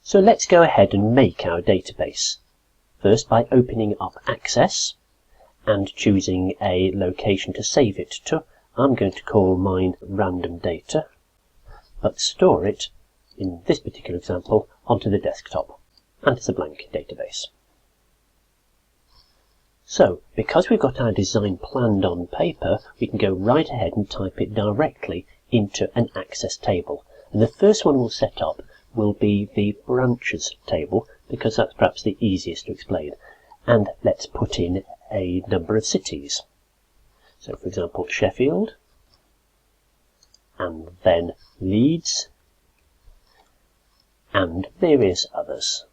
So let's go ahead and make our database. First, by opening up Access and choosing a location to save it to. I'm going to call mine Random Data, but store it, in this particular example, onto the desktop, and it's a blank database. So, because we've got our design planned on paper, we can go right ahead and type it directly into an Access table. And the first one we'll set up will be the branches table, because that's perhaps the easiest to explain. And let's put in a number of cities. So, for example, Sheffield, and then Leeds, and various others.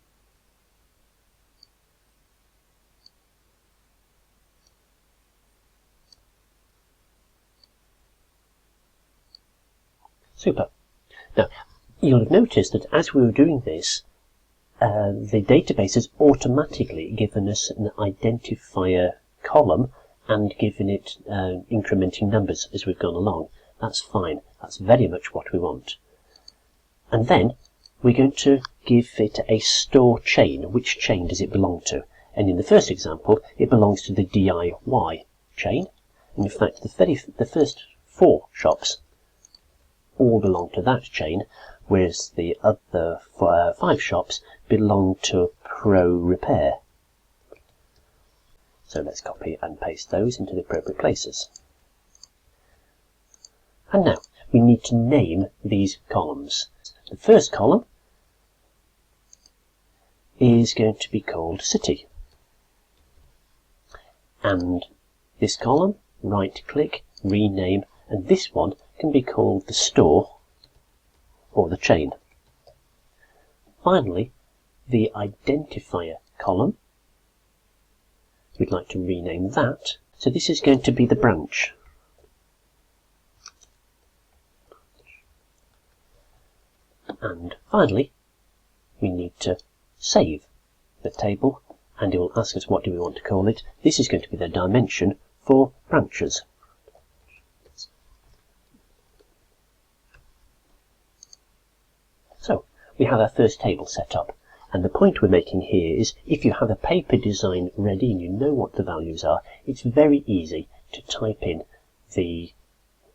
Super. Now, you'll have noticed that as we were doing this, the database has automatically given us an identifier column and given it incrementing numbers as we've gone along. That's fine. That's very much what we want. And then we're going to give it a store chain. Which chain does it belong to? And in the first example, it belongs to the DIY chain. And in fact, the first 4 shops all belong to that chain, whereas the other 5 shops belong to Pro Repair. So let's copy and paste those into the appropriate places. And now we need to name these columns. The first column is going to be called City. And this column, right click, rename, and this one can be called the store or the chain. Finally, the identifier column, we'd like to rename that. So this is going to be the branch. And finally, we need to save the table, and it will ask us what do we want to call it. This is going to be the dimension for branches. So, we have our first table set up, and the point we're making here is if you have a paper design ready and you know what the values are, it's very easy to type in the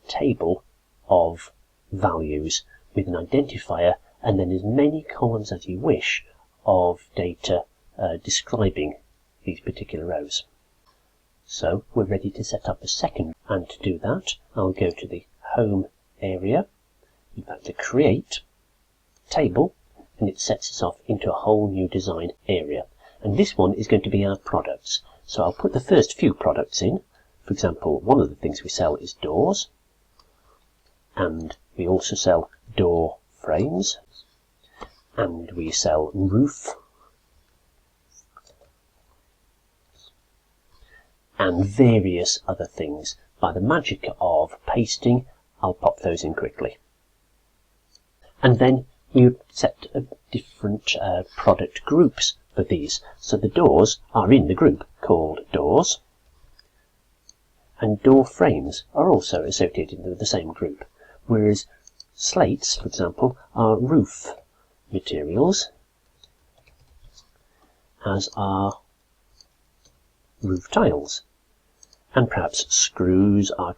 table of values with an identifier and then as many columns as you wish of data describing these particular rows. So we're ready to set up a second, and to do that I'll go to the Home area, in fact the Create table, and it sets us off into a whole new design area. And this one is going to be our products. So I'll put the first few products in. For example, one of the things we sell is doors, and we also sell door frames, and we sell roof, and various other things. By the magic of pasting, I'll pop those in quickly. And then we set different product groups for these. So the doors are in the group called doors, and door frames are also associated with the same group, whereas slates, for example, are roof materials, as are roof tiles, and perhaps screws are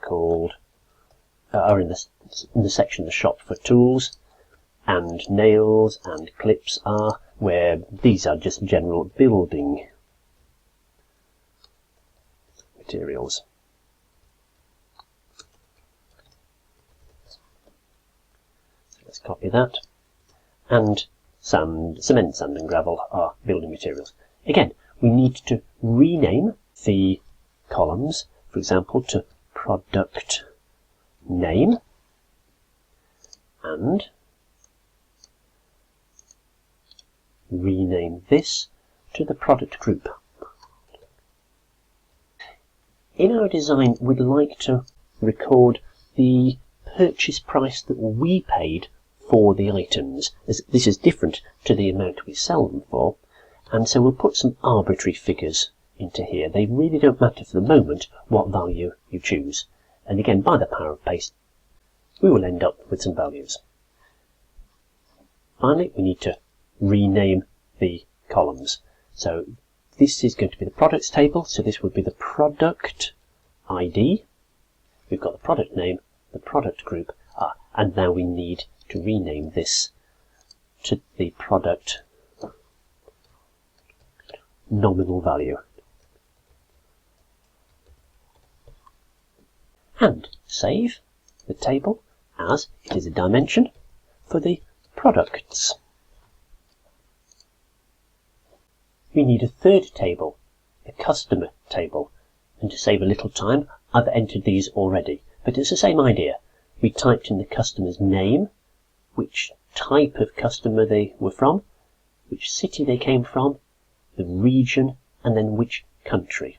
in the section of the shop for tools, and nails and clips are where these are just general building materials. So let's copy that. And sand, cement, sand and gravel are building materials. Again, we need to rename the columns, for example, to product name, and rename this to the product group. In our design, we'd like to record the purchase price that we paid for the items, as this is different to the amount we sell them for, and so we'll put some arbitrary figures into here. They really don't matter for the moment what value you choose, and again, by the power of paste, we will end up with some values. Finally, we need to rename the columns. So this is going to be the products table, so this would be the product ID. We've got the product name, the product group, and now we need to rename this to the product nominal value. And save the table as it is a dimension for the products. We need a third table, the customer table, and to save a little time I've entered these already, but it's the same idea. We typed in the customer's name, which type of customer they were from, which city they came from, the region, and then which country.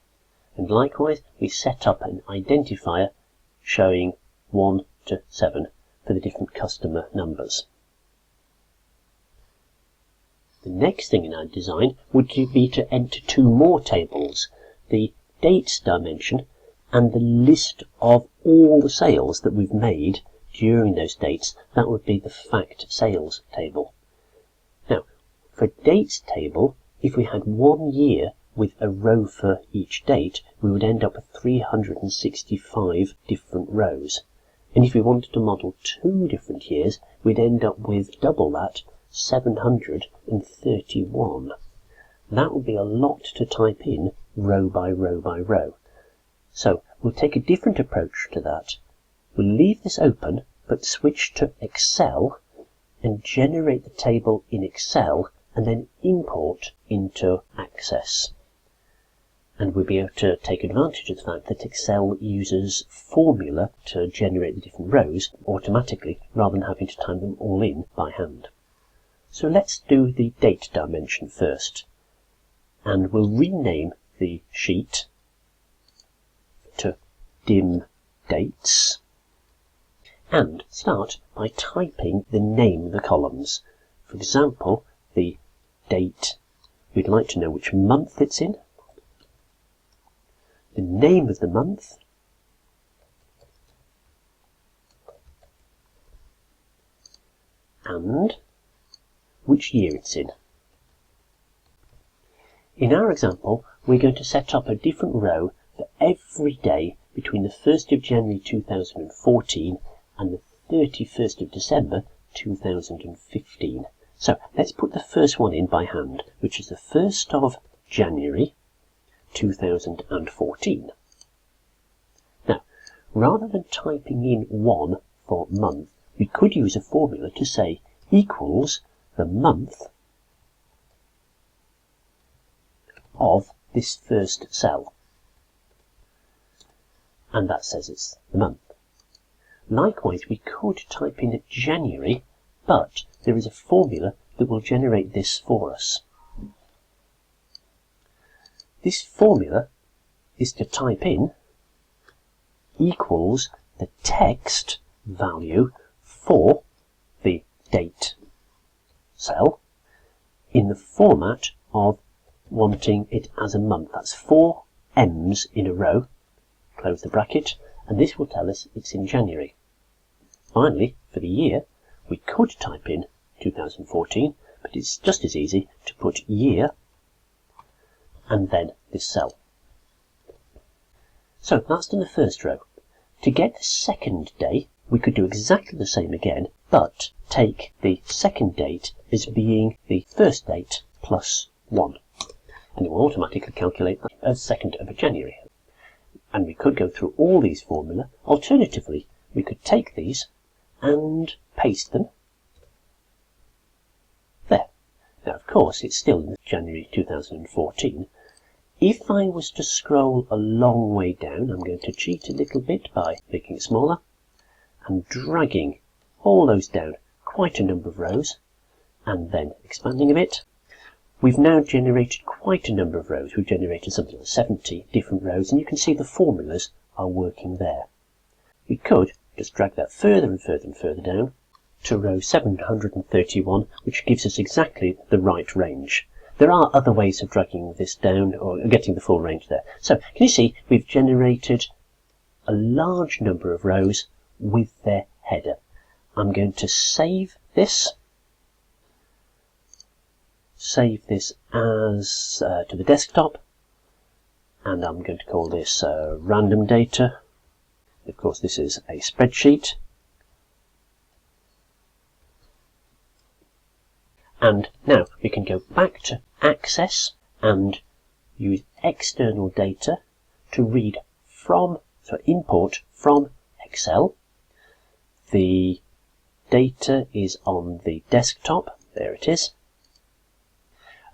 And likewise we set up an identifier showing 1 to 7 for the different customer numbers. The next thing in our design would be to enter two more tables, the dates dimension and the list of all the sales that we've made during those dates. That would be the fact sales table. Now, for dates table, if we had 1 year with a row for each date, we would end up with 365 different rows. And if we wanted to model 2 different years, we'd end up with double that, 731. That would be a lot to type in row by row by row. So we'll take a different approach to that. We'll leave this open, but switch to Excel and generate the table in Excel and then import into Access. And we'll be able to take advantage of the fact that Excel uses formula to generate the different rows automatically rather than having to type them all in by hand. So let's do the date dimension first, and we'll rename the sheet to dim dates and start by typing the name of the columns. For example, the date, we'd like to know which month it's in, the name of the month, and which year it's in. In our example, we're going to set up a different row for every day between the 1st of January 2014 and the 31st of December 2015. So let's put the first one in by hand, which is the 1st of January 2014. Now, rather than typing in 1 for month, we could use a formula to say equals the month of this first cell. And that says it's the month. Likewise, we could type in January, but there is a formula that will generate this for us. This formula is to type in equals the text value for the date cell in the format of wanting it as a month. That's 4 M's in a row, close the bracket, and this will tell us it's in January. Finally, for the year, we could type in 2014, but it's just as easy to put year and then this cell. So that's done the first row. To get the second day, we could do exactly the same again, but take the second date as being the first date plus 1. And it will automatically calculate that as 2nd of January. And we could go through all these formula. Alternatively, we could take these and paste them there. Now, of course, it's still in January 2014. If I was to scroll a long way down, I'm going to cheat a little bit by making it smaller and dragging all those down quite a number of rows and then expanding a bit. We've now generated quite a number of rows. We've generated something like 70 different rows, and you can see the formulas are working there. We could just drag that further and further and further down to row 731, which gives us exactly the right range. There are other ways of dragging this down or getting the full range there. So, can you see we've generated a large number of rows with their header. I'm going to save this. save this as to the desktop, and I'm going to call this random data. Of course, this is a spreadsheet. And now we can go back to Access and use external data to read from, so import from Excel. The data is on the desktop, there it is.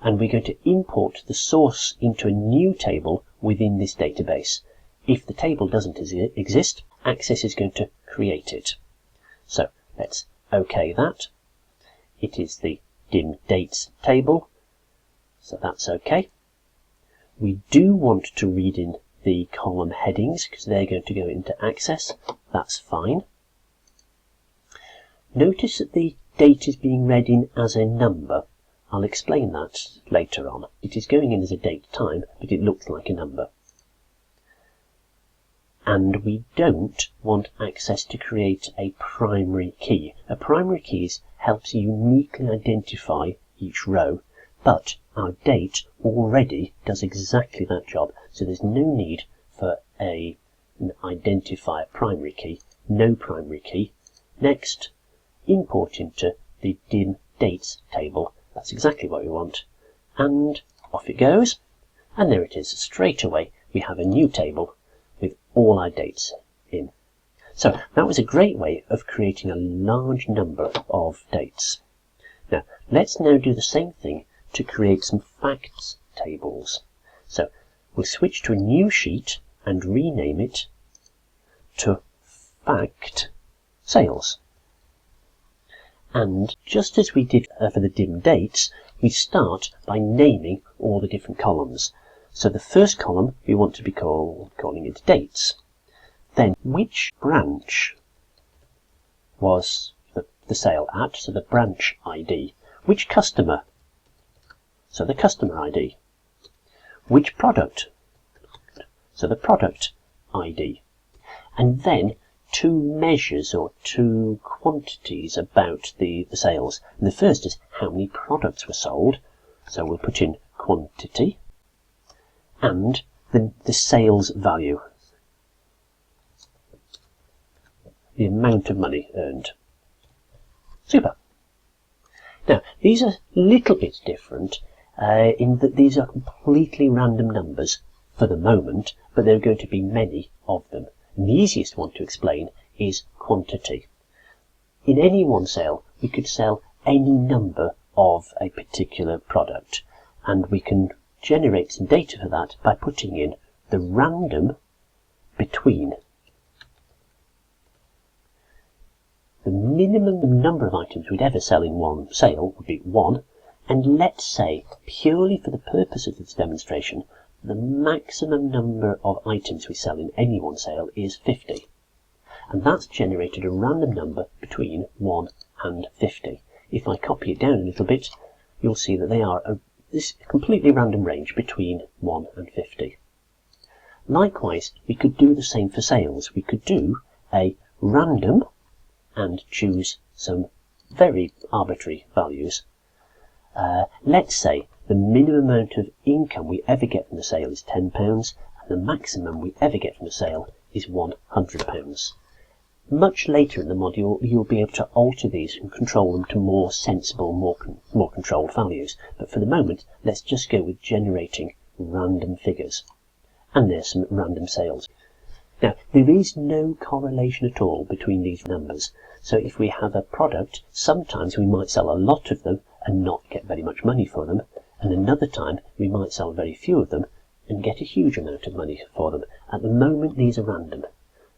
And we're going to import the source into a new table within this database. If the table doesn't exist, Access is going to create it. So let's OK that. It is the dim dates table, so that's OK. We do want to read in the column headings because they're going to go into Access. That's fine. Notice that the date is being read in as a number. I'll explain that later on. It is going in as a date time, but it looks like a number. And we don't want Access to create a primary key. A primary key helps uniquely identify each row, but our date already does exactly that job, so there's no need for an identifier primary key. No primary key. Next, import into the dim dates table. That's exactly what we want. And off it goes. And there it is. Straight away we have a new table with all our dates in. So that was a great way of creating a large number of dates. Now let's now do the same thing to create some facts tables. So we'll switch to a new sheet and rename it to Fact Sales. And just as we did for the dim dates, we start by naming all the different columns. So the first column we want to be calling it dates. Then which branch was the sale at, so the branch ID. Which customer, so the customer ID. Which product, so the product ID. And then two measures or two quantities about the sales. And the first is how many products were sold. So we'll put in quantity and the sales value, the amount of money earned. Super. Now these are a little bit different in that these are completely random numbers for the moment, but there are going to be many of them. And the easiest one to explain is quantity. In any one sale, we could sell any number of a particular product, and we can generate some data for that by putting in the random between. The minimum number of items we'd ever sell in one sale would be 1, and let's say, purely for the purpose of this demonstration, the maximum number of items we sell in any one sale is 50. And that's generated a random number between 1 and 50. If I copy it down a little bit, you'll see that they are this completely random range between 1 and 50. Likewise, we could do the same for sales. We could do a random and choose some very arbitrary values. Let's say the minimum amount of income we ever get from the sale is £10, and the maximum we ever get from the sale is £100. Much later in the module, you'll be able to alter these and control them to more sensible, more controlled values. But for the moment, let's just go with generating random figures. And there's some random sales. Now, there is no correlation at all between these numbers. So if we have a product, sometimes we might sell a lot of them and not get very much money for them. And another time, we might sell very few of them and get a huge amount of money for them. At the moment, these are random.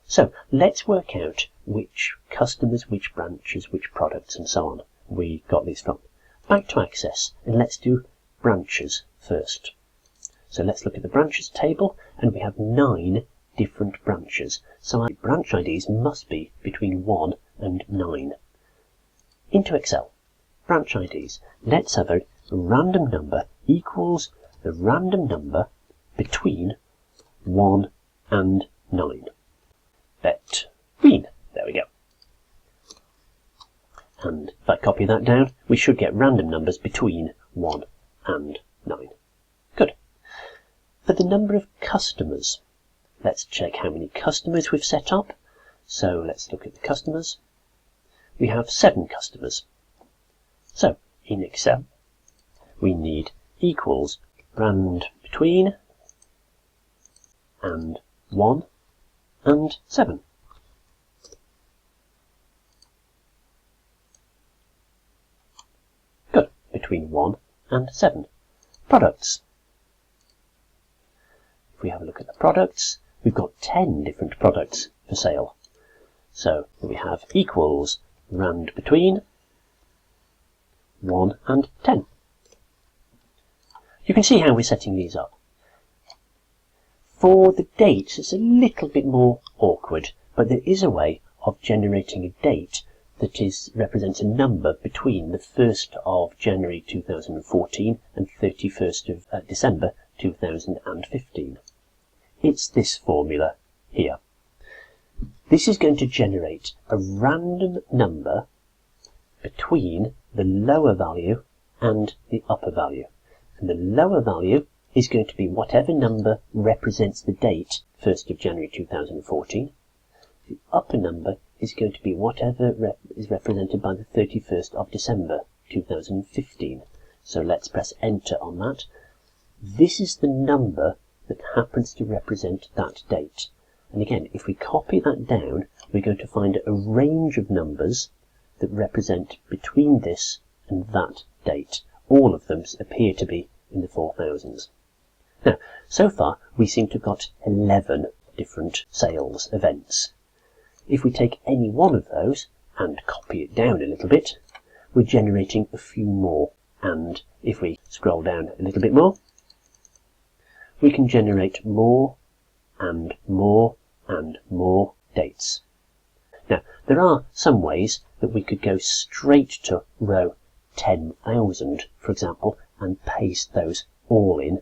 So let's work out which customers, which branches, which products, and so on we got these from. Back to Access, and let's do branches first. So let's look at the branches table, and we have 9 different branches. So our branch IDs must be between 1 and 9. Into Excel. Branch IDs. Let's have a random number equals the random number between 1 and 9. Between. There we go. And if I copy that down, we should get random numbers between 1 and 9. Good. For the number of customers, let's check how many customers we've set up. So let's look at the customers. We have 7 customers. So in Excel, we need equals rand between and 1 and 7. Good. Between 1 and 7. Products. If we have a look at the products, we've got 10 different products for sale. So we have equals rand between 1 and 10. You can see how we're setting these up. For the dates, it's a little bit more awkward, but there is a way of generating a date that represents a number between the 1st of January 2014 and 31st of December 2015. It's this formula here. This is going to generate a random number between the lower value and the upper value. And the lower value is going to be whatever number represents the date 1st of January 2014. The upper number is going to be whatever is represented by the 31st of December 2015. So let's press enter on that. This is the number that happens to represent that date. And again, if we copy that down, we're going to find a range of numbers that represent between this and that date. All of them appear to be in the 4000s. Now, so far, we seem to have got 11 different sales events. If we take any one of those and copy it down a little bit, we're generating a few more. And if we scroll down a little bit more, we can generate more and more and more dates. Now, there are some ways that we could go straight to row 10,000, for example, and paste those all in.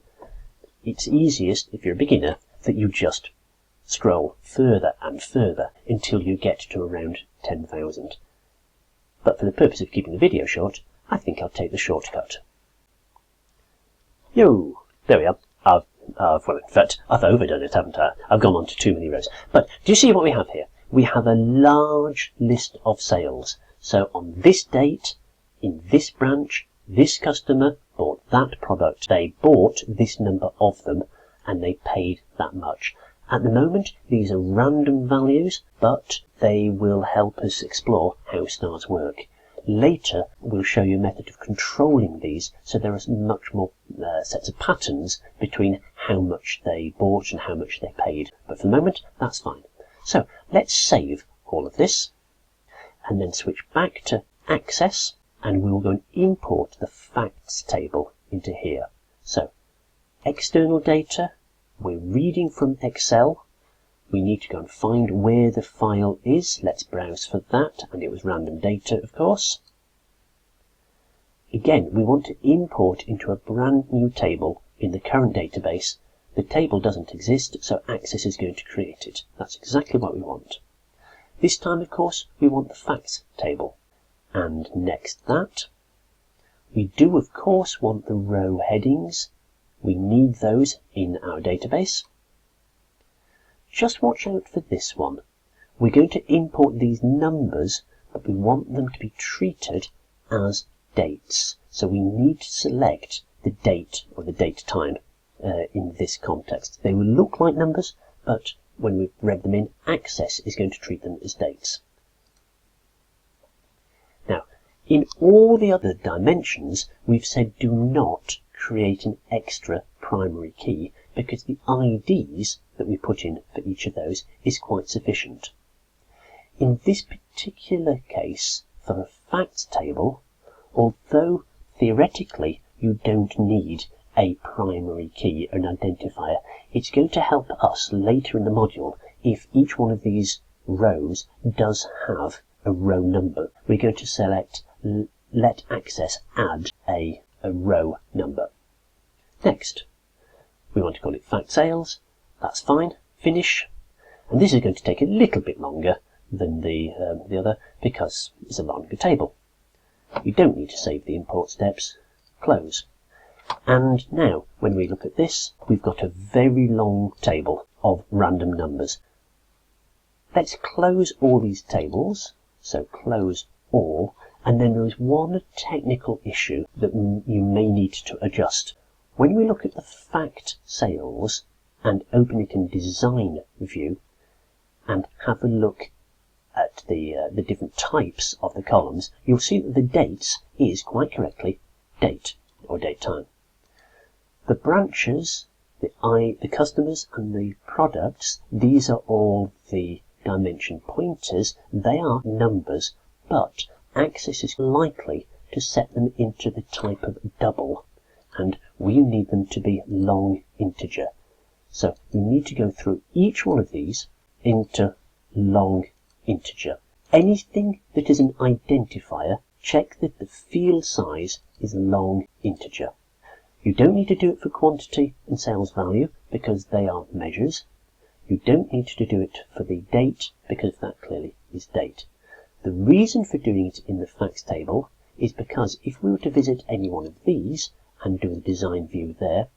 It's easiest, if you're a beginner, that you just scroll further and further until you get to around 10,000. But for the purpose of keeping the video short, I think I'll take the shortcut. Yo! There we are. Well, in fact, I've overdone it, haven't I? I've gone on to too many rows. But do you see what we have here? We have a large list of sales. So on this date, in this branch, this customer bought that product. They bought this number of them, and they paid that much. At the moment, these are random values, but they will help us explore how stars work. Later, we'll show you a method of controlling these, so there are much more sets of patterns between how much they bought and how much they paid. But for the moment, that's fine. So let's save all of this, and then switch back to Access, and we will go and import the facts table into here. So, external data, we're reading from Excel. We need to go and find where the file is. Let's browse for that, and it was random data, of course. Again, we want to import into a brand new table in the current database. The table doesn't exist, so Access is going to create it. That's exactly what we want. This time, of course, we want the facts table. And next that, we do, of course, want the row headings. We need those in our database. Just watch out for this one. We're going to import these numbers, but we want them to be treated as dates. So we need to select the date or the date time in this context. They will look like numbers, but when we've read them in, Access is going to treat them as dates. Now, in all the other dimensions, we've said do not create an extra primary key, because the IDs that we put in for each of those is quite sufficient. In this particular case, for a facts table, although theoretically you don't need a primary key, an identifier, it's going to help us later in the module if each one of these rows does have a row number. We're going to select Let Access add a row number. Next, we want to call it Fact Sales. That's fine. Finish. And this is going to take a little bit longer than the other because it's a longer table. You don't need to save the import steps. Close. And now, when we look at this, we've got a very long table of random numbers. Let's close all these tables, so close all, and then there is one technical issue that you may need to adjust. When we look at the fact sales and open it in design view and have a look at the different types of the columns, you'll see that the dates is quite correctly date or date time. The branches, the customers and the products, these are all the dimension pointers. They are numbers, but Access is likely to set them into the type of double, and we need them to be long integer. So we need to go through each one of these into long integer. Anything that is an identifier, check that the field size is long integer. You don't need to do it for quantity and sales value because they are measures. You don't need to do it for the date because that clearly is date. The reason for doing it in the facts table is because if we were to visit any one of these and do a design view there,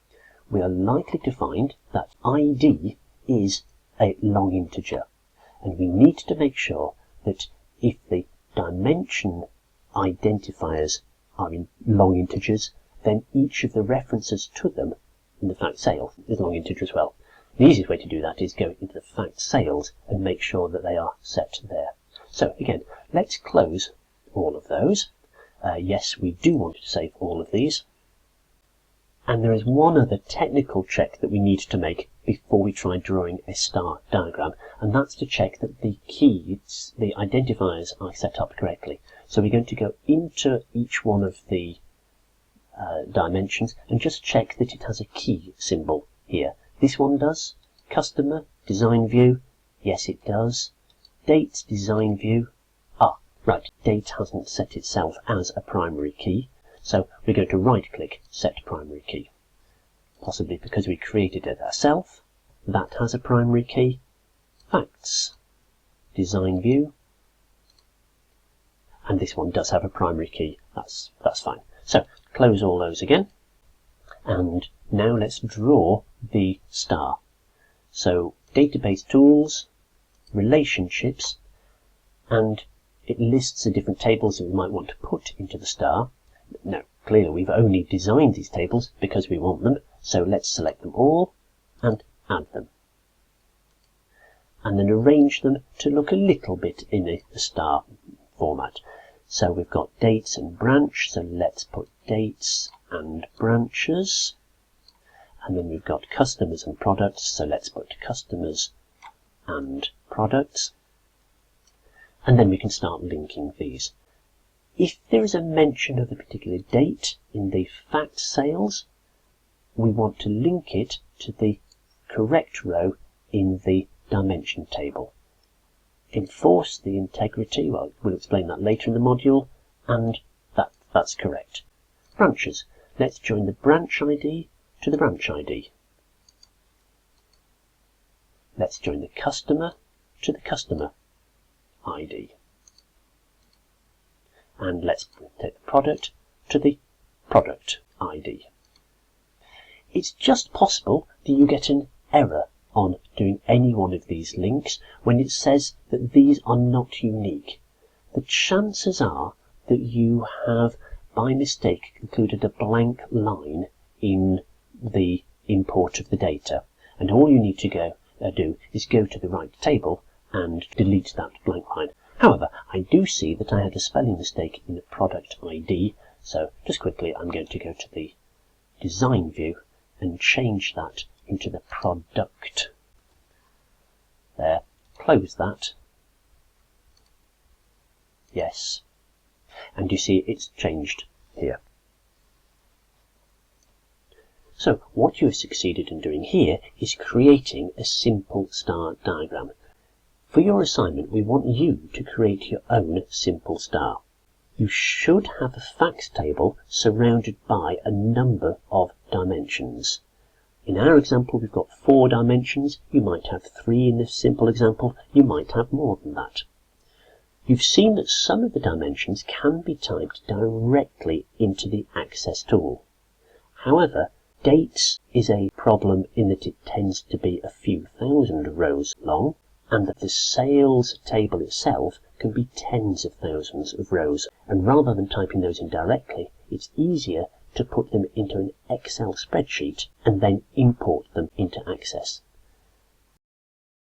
we are likely to find that ID is a long integer. And we need to make sure that if the dimension identifiers are in long integers, then each of the references to them in the fact sale is long integer as well. The easiest way to do that is go into the fact sales and make sure that they are set there. So again, let's close all of those. Yes, we do want to save all of these. And there is one other technical check that we need to make before we try drawing a star diagram, and that's to check that the keys, the identifiers, are set up correctly. So we're going to go into each one of the dimensions and just check that it has a key symbol here. This one does. Customer, design view, yes it does. Date, design view, right, date hasn't set itself as a primary key, so we're going to right click set primary key. Possibly because we created it ourselves, that has a primary key. Facts, design view, and this one does have a primary key, that's fine. So close all those again, and now let's draw the star. So database tools, relationships, and it lists the different tables that we might want to put into the star. Now, clearly we've only designed these tables because we want them, so let's select them all and add them. And then arrange them to look a little bit in a star format. So we've got dates and branch, so let's put dates and branches. And then we've got customers and products, so let's put customers and products. And then we can start linking these. If there is a mention of a particular date in the fact sales, we want to link it to the correct row in the dimension table. Enforce the integrity, well, we'll explain that later in the module, and that's correct. Branches. Let's join the branch ID to the branch ID. Let's join the customer to the customer ID. And let's take the product to the product ID. It's just possible that you get an error on doing any one of these links when it says that these are not unique. The chances are that you have by mistake included a blank line in the import of the data, and all you need to do is go to the right table and delete that blank line. However, I do see that I had a spelling mistake in the product ID, so just quickly I'm going to go to the design view and change that into the product. There, close that. Yes. And you see it's changed here. So what you have succeeded in doing here is creating a simple star diagram. For your assignment, we want you to create your own simple star. You should have a facts table surrounded by a number of dimensions. In our example, we've got 4 dimensions. You might have 3 in this simple example. You might have more than that. You've seen that some of the dimensions can be typed directly into the Access tool. However, dates is a problem in that it tends to be a few thousand rows long, and that the sales table itself can be tens of thousands of rows, and rather than typing those in directly, it's easier to put them into an Excel spreadsheet and then import them into Access.